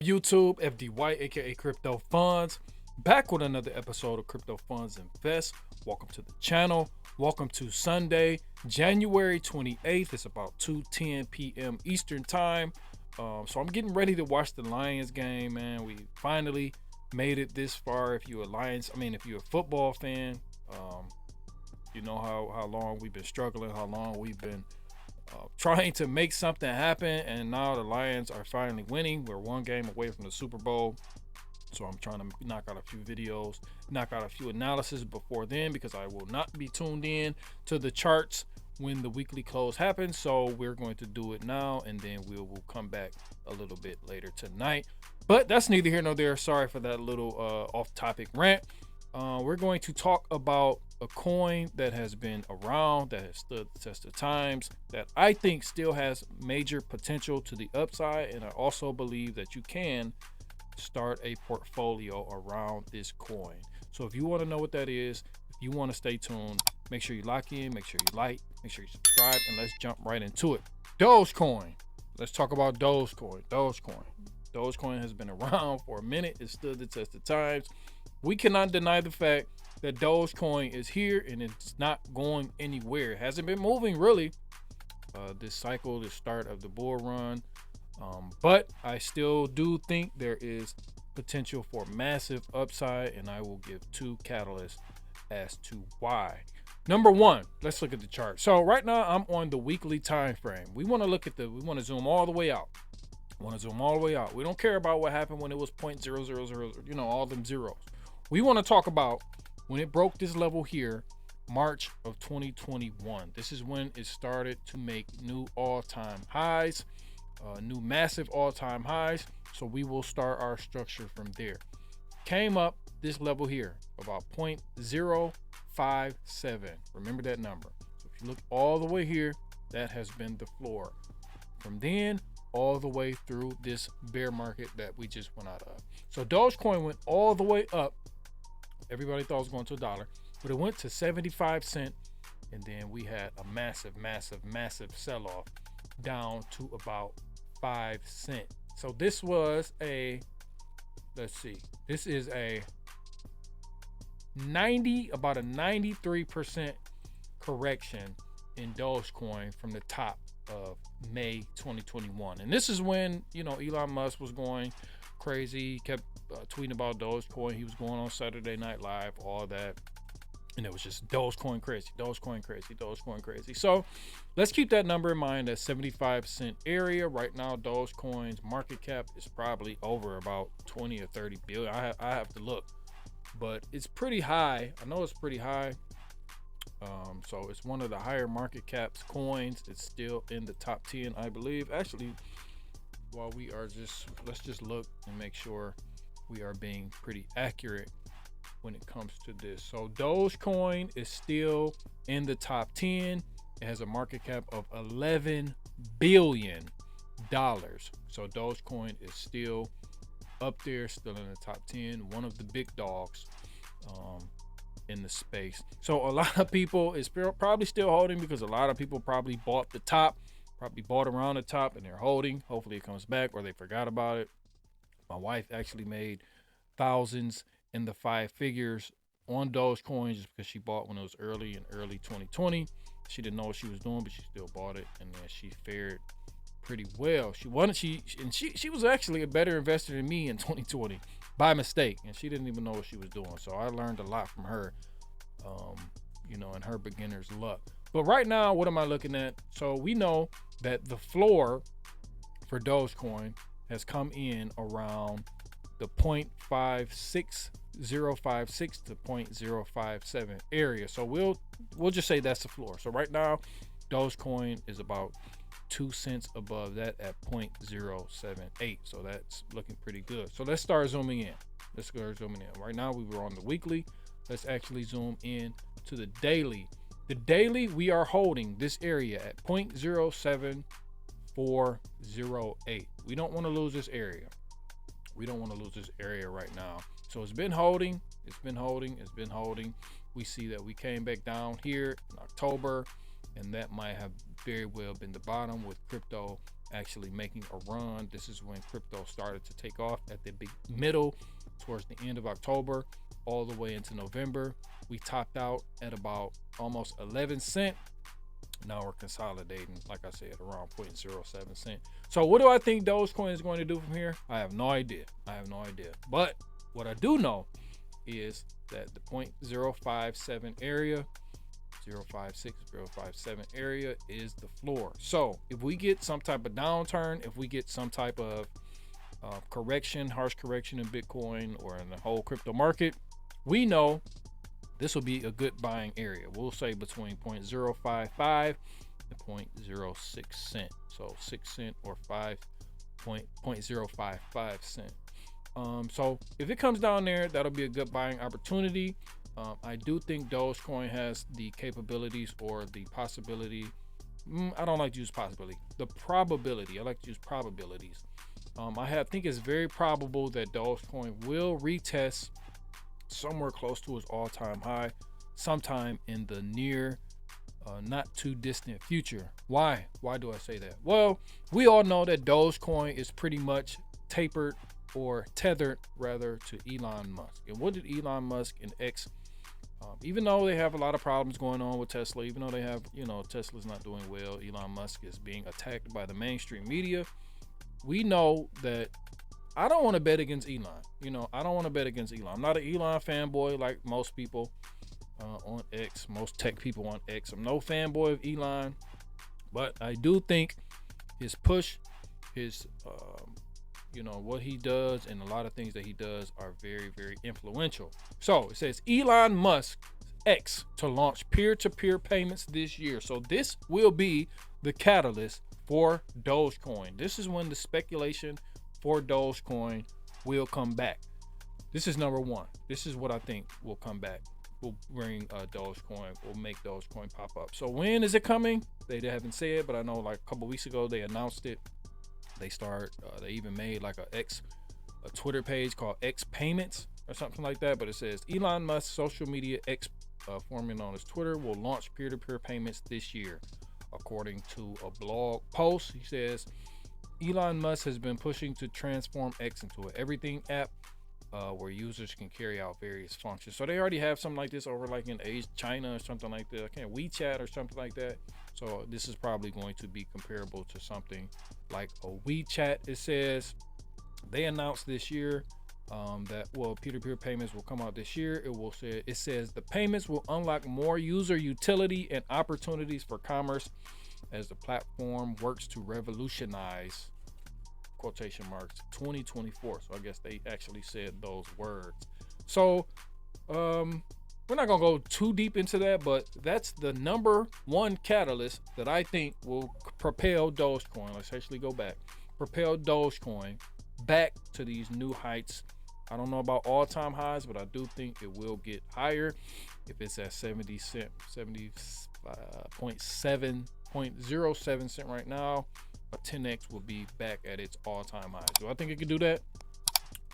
YouTube, FDY, aka Crypto Funds, back with another episode of Crypto Funds Invest. Welcome to the channel. Welcome to Sunday, January 28th. It's about 2:10 p.m. Eastern Time. So I'm getting ready to watch the Lions game, man. We finally made it this far. If you're if you're a football fan, you know how long we've been struggling, how long we've been trying to make something happen, and now the Lions are finally winning. We're one game away from the Super Bowl, so I'm trying to knock out a few videos, knock out a few analysis before then, because I will not be tuned in to the charts when the weekly close happens. So we're going to do it now, and then we will come back a little bit later tonight. But that's neither here nor there. Sorry for that little off-topic rant. We're going to talk about a coin that has been around, that has stood the test of times, that I think still has major potential to the upside. And I also believe that you can start a portfolio around this coin. So if you want to know what that is, if you want to stay tuned, make sure you lock in, make sure you like, make sure you subscribe, and let's jump right into it. Dogecoin. Let's talk about Dogecoin. Dogecoin has been around for a minute. It stood the test of times. We cannot deny the fact that Dogecoin is here and it's not going anywhere. It hasn't been moving really this cycle, the start of the bull run. But I still do think there is potential for massive upside, and I will give two catalysts as to why. Number one, let's look at the chart. So right now I'm on the weekly time frame. We want to zoom all the way out. We don't care about what happened when it was 0.000, all them zeros. We want to talk about when it broke this level here, March of 2021. This is when it started to make new all-time highs, new massive all-time highs. So we will start our structure from there. Came up this level here, about 0.057. Remember that number. So if you look all the way here, that has been the floor. From then, all the way through this bear market that we just went out of. So Dogecoin went all the way up. Everybody thought it was going to $1, but it went to 75 cents, and then we had a massive sell-off down to about 5 cents. So this was this is about a 93% correction in Dogecoin from the top of May 2021. And this is when, Elon Musk was going crazy. He kept tweeting about Dogecoin. He was going on Saturday Night Live, all that. And it was just Dogecoin crazy. So let's keep that number in mind, that 75 cent area. Right now, Dogecoin's market cap is probably over about 20 or 30 billion. I have to look, but it's pretty high. I know it's pretty high. So it's one of the higher market caps coins. It's still in the top 10, I believe. Actually, while let's just look and make sure we are being pretty accurate when it comes to this. So Dogecoin is still in the top 10. It has a market cap of $11 billion. So Dogecoin is still up there, still in the top 10, one of the big dogs in the space. So a lot of people is probably still holding, because a lot of people probably bought the top, probably bought around the top, and they're holding. Hopefully it comes back, or they forgot about it. My wife actually made thousands in the 5 figures on Dogecoin just because she bought when it was early 2020. She didn't know what she was doing, but she still bought it, and then she fared pretty well. She was actually a better investor than me in 2020 by mistake, and she didn't even know what she was doing. So I learned a lot from her, in her beginner's luck. But right now, what am I looking at? So we know that the floor for Dogecoin has come in around the 0.56056 to 0.057 area. So we'll just say that's the floor. So right now, Dogecoin is about 2 cents above that at 0.078. So that's looking pretty good. So let's start zooming in. Right now we were on the weekly. Let's actually zoom in to the daily. The daily, we are holding this area at 0.07408. We don't want to lose this area. Right now. So it's been holding. We see that we came back down here in October, and that might have very well been the bottom, with crypto actually making a run. This is when crypto started to take off at the middle towards the end of October all the way into November. We topped out at about almost 11 cents. Now we're consolidating, like I said, around 0.07 cent. So what do I think Dogecoin is going to do from here? I have no idea. But what I do know is that the 0.057 area, 0.56, 0.057 area is the floor. So if we get some type of downturn, if we get some type of correction, harsh correction in Bitcoin or in the whole crypto market, we know this will be a good buying area. We'll say between 0.055 and 0.06 cent. So 6 cent or 0.055 cent. So if it comes down there, that'll be a good buying opportunity. I do think Dogecoin has the capabilities or the possibility. I don't like to use possibility. The probability. I like to use probabilities. I think it's very probable that Dogecoin will retest somewhere close to its all-time high sometime in the near, not too distant future. Why do I say that? Well, we all know that Dogecoin is pretty much tapered or tethered rather to Elon Musk. And what did Elon Musk and X, even though they have a lot of problems going on with Tesla, even though they have, Tesla's not doing well, Elon Musk is being attacked by the mainstream media. We know that I don't want to bet against Elon. I don't want to bet against Elon. I'm not an Elon fanboy like most people on X, most tech people on X. I'm no fanboy of Elon, but I do think his push, his, what he does and a lot of things that he does are very, very influential. So it says Elon Musk X to launch peer-to-peer payments this year. So this will be the catalyst for Dogecoin. This is when the speculation for Dogecoin will come back. This is number one. This is what I think will come back. Will bring Dogecoin, will make Dogecoin pop up. So when is it coming? They haven't said, but I know like a couple weeks ago they announced it. They even made like a Twitter page called X Payments or something like that. But it says Elon Musk social media X, formerly known as Twitter, will launch peer-to-peer payments this year. According to a blog post, he says Elon Musk has been pushing to transform X into an everything app where users can carry out various functions. So they already have something like this over like in China or something like that. WeChat or something like that. So this is probably going to be comparable to something like a WeChat. It says they announced this year that peer-to-peer payments will come out this year. It says the payments will unlock more user utility and opportunities for commerce as the platform works to revolutionize quotation marks 2024. So I guess they actually said those words. So we're not gonna go too deep into that, but that's the number one catalyst that I think will propel Dogecoin. Let's actually go back. Propel Dogecoin back to these new heights. I don't know about all-time highs, but I do think it will get higher. If it's at 70.07 cent right now, a 10x will be back at its all-time highs. Do I think it can do that?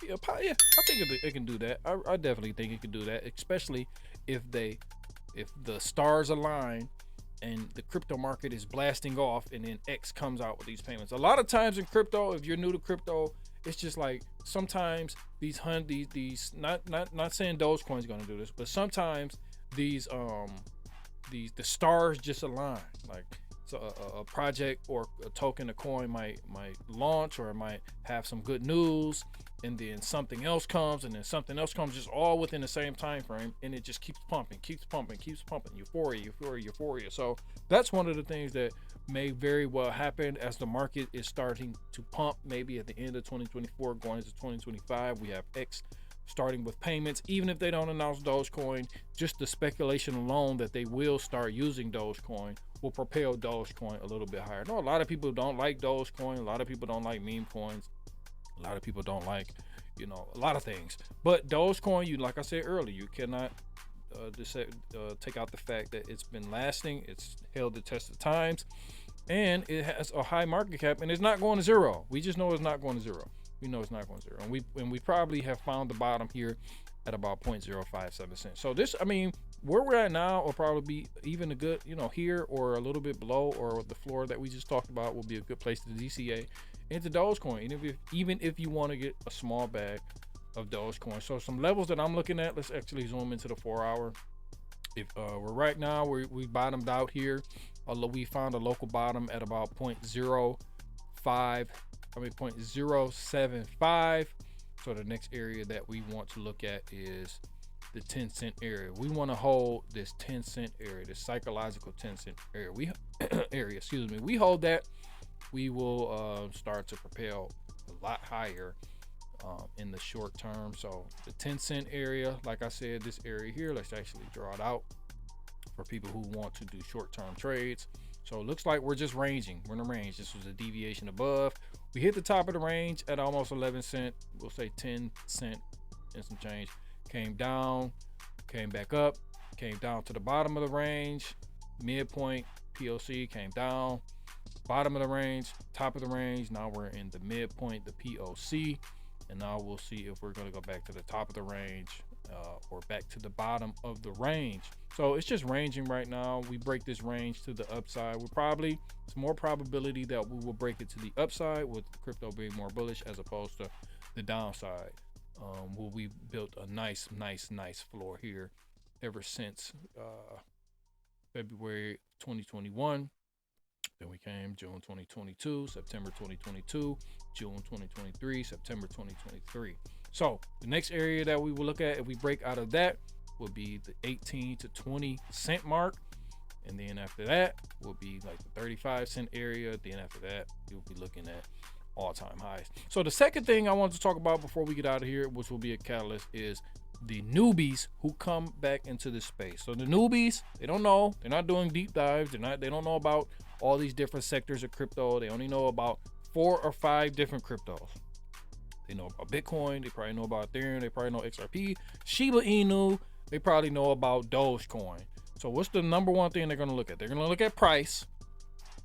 Yeah, I think it can do that. I definitely think it can do that, especially if the stars align and the crypto market is blasting off and then X comes out with these payments. A lot of times in crypto, if you're new to crypto, it's just like sometimes these not saying Dogecoin is going to do this, but sometimes the stars just align. Like so a project or a token, a coin might launch, or it might have some good news, and then something else comes, and then something else comes, just all within the same time frame, and it just keeps pumping. Euphoria. So that's one of the things that may very well happen as the market is starting to pump. Maybe at the end of 2024 going into 2025, we have X starting with payments. Even if they don't announce Dogecoin, just the speculation alone that they will start using Dogecoin will propel Dogecoin a little bit higher. No, a lot of people don't like Dogecoin. A lot of people don't like meme coins. A lot of people don't like, a lot of things. But Dogecoin, like I said earlier, you cannot take out the fact that it's been lasting. It's held the test of times, and it has a high market cap, and it's not going to zero. We just know it's not going to zero. We know it's not going zero. And we probably have found the bottom here at about 0.057 cents. So this, I mean, where we're at now will probably be even a good, here or a little bit below, or the floor that we just talked about will be a good place to DCA into Dogecoin, even if you want to get a small bag of Dogecoin. So some levels that I'm looking at, let's actually zoom into the 4-hour. If we're right now, we bottomed out here. We found a local bottom at about 0.075. So the next area that we want to look at is the 10-cent area. We want to hold this 10-cent area, this psychological 10-cent area. We hold that, we will start to propel a lot higher in the short term. So the 10-cent area, like I said, this area here, let's actually draw it out for people who want to do short-term trades. So it looks like we're just ranging. We're in a range. This was a deviation above. We hit the top of the range at almost 11 cent. We'll say 10 cent and some change. Came down, came back up, came down to the bottom of the range, midpoint, POC, came down, bottom of the range, top of the range. Now we're in the midpoint, the POC, and now we'll see if we're going to go back to the top of the range or back to the bottom of the range. So it's just ranging right now. We break this range to the upside. It's more probability that we will break it to the upside, with crypto being more bullish as opposed to the downside. Where we built a nice floor here ever since February 2021. Then we came June 2022, September 2022, June 2023, September 2023. So the next area that we will look at, if we break out of that, will be the 18 to 20 cent mark. And then after that will be like the 35 cent area. Then after that, you'll be looking at all-time highs. So the second thing I want to talk about before we get out of here, which will be a catalyst, is the newbies who come back into this space. So the newbies, they don't know, they're not doing deep dives, they don't know about all these different sectors of crypto. They only know about 4 or 5 different cryptos. They know about Bitcoin, they probably know about Ethereum, they probably know XRP, Shiba Inu, they probably know about Dogecoin. So what's the number one thing they're going to look at? They're going to look at price.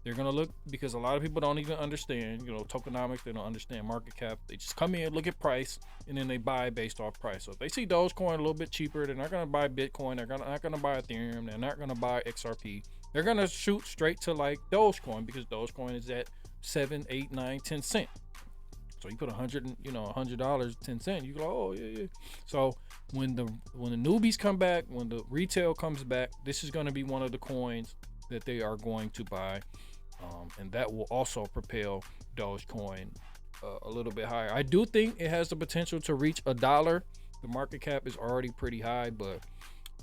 They're going to look, because a lot of people don't even understand, tokenomics. They don't understand market cap. They just come in, look at price, and then they buy based off price. So if they see Dogecoin a little bit cheaper, they're not going to buy Bitcoin. They're not going to buy Ethereum. They're not going to buy XRP. They're going to shoot straight to like Dogecoin, because Dogecoin is at 7, 8, 9, 10 cents. So you put $100, 10 cents, you go, oh yeah. So when the newbies come back, when the retail comes back, this is going to be one of the coins that they are going to buy. And that will also propel Dogecoin a little bit higher. I do think it has the potential to reach $1. The market cap is already pretty high, but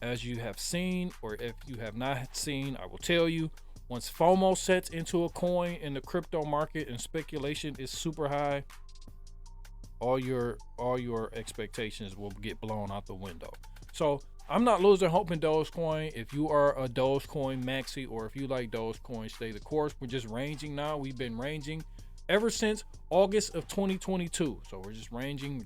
as you have seen, or if you have not seen, I will tell you, once FOMO sets into a coin in the crypto market and speculation is super high, all your expectations will get blown out the window. So I'm not losing hope in Dogecoin. If you are a Dogecoin maxi, or if you like Dogecoin, stay the course. We're just ranging now. We've been ranging ever since August of 2022. So we're just ranging.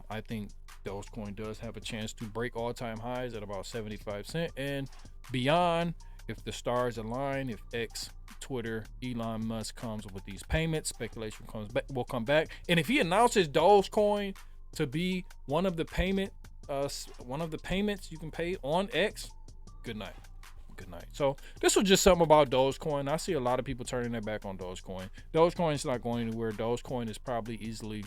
I think Dogecoin does have a chance to break all-time highs at about 75 cents and beyond. If the stars align, if X, Twitter, Elon Musk comes with these payments, speculation will come back. And if he announces Dogecoin to be one of the payments you can pay on X, good night. So this was just something about Dogecoin. I see a lot of people turning their back on Dogecoin. Dogecoin is not going anywhere. Dogecoin is probably easily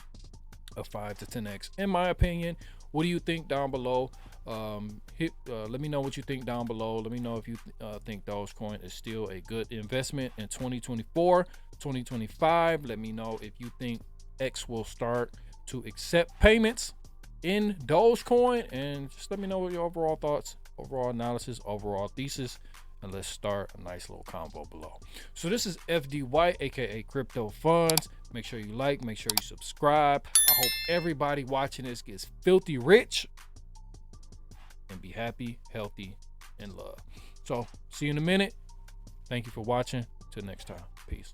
a 5 to 10x in my opinion. What do you think down below? Let me know what you think down below. Let me know if you think Dogecoin is still a good investment in 2024, 2025. Let me know if you think X will start to accept payments in Dogecoin, and just let me know what your overall thoughts, overall analysis, overall thesis, and let's start a nice little combo below. So this is FDY, aka Crypto Funds. Make sure you like, make sure you subscribe. I hope everybody watching this gets filthy rich and be happy, healthy, and love. So see you in a minute. Thank you for watching. Till next time. Peace.